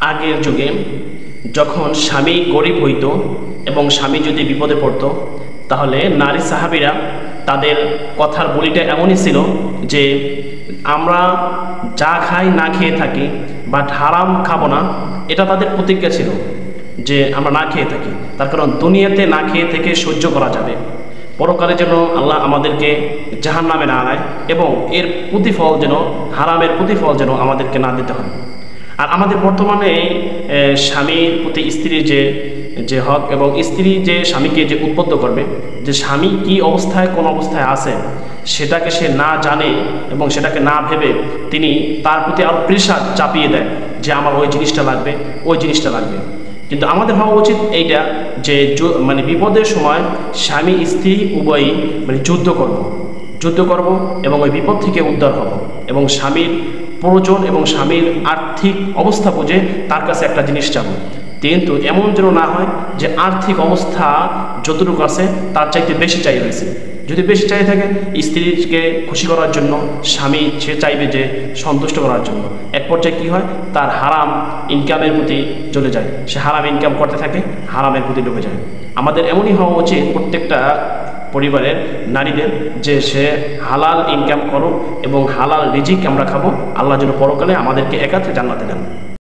আগের যুগে যখন স্বামী গরিব হইত এবং স্বামী যদি বিপদে পড়ত, তাহলে নারী সাহাবীরা তাদের কথার বলিটা এমনই ছিল যে আমরা যা খাই না খেয়ে থাকি বা হারাম খাবো না, এটা তাদের প্রতিজ্ঞা ছিল যে আমরা না খেয়ে থাকি। তার কারণ দুনিয়াতে না খেয়ে থেকে সহ্য করা যাবে, পরকালে যেন আল্লাহ আমাদেরকে জাহান্নামে না আনায় এবং এর প্রতিফল যেন, হারামের প্রতিফল যেন আমাদেরকে না দিতে হয়। আর আমাদের বর্তমানে স্বামীর প্রতি স্ত্রীর যে হক এবং স্ত্রী যে স্বামীকে যে উদ্বুদ্ধ করবে, যে স্বামী কি অবস্থায় কোন অবস্থায় আছে সেটাকে সে না জানে এবং সেটাকে না ভেবে তিনি তার প্রতি আরও প্রেশার চাপিয়ে দেয় যে আমার ওই জিনিসটা লাগবে, ওই জিনিসটা লাগবে। কিন্তু আমাদের হওয়া উচিত এইটা যে মানে বিপদের সময় স্বামী স্ত্রী উভয়ই মানে যুদ্ধ করব এবং ওই বিপদ থেকে উদ্ধার হব এবং স্বামীর প্রয়োজন এবং স্বামীর আর্থিক অবস্থা বুঝে তার কাছে একটা জিনিস চাবো। কিন্তু এমন যেন না হয় যে আর্থিক অবস্থা যতটুকু আছে তার চাইতে বেশি চাই রয়েছে। যদি বেশি চাই থাকে, স্ত্রীকে খুশি করার জন্য স্বামী সে চাইবে যে সন্তুষ্ট করার জন্য, এক পর্যায়ে কী হয়, তার হারাম ইনকামের প্রতি চলে যায়, সে হারাম ইনকাম করতে থাকে, হারামের প্রতি ডুবে যায়। আমাদের এমনই হওয়া উচিত প্রত্যেকটা পরিবারের নারীদের যে সে হালাল ইনকাম করো এবং হালাল রিজিক আমরা খাবো, আল্লাহ যেন পরকালে আমাদেরকে একাত্রে জান্নাতে দেন।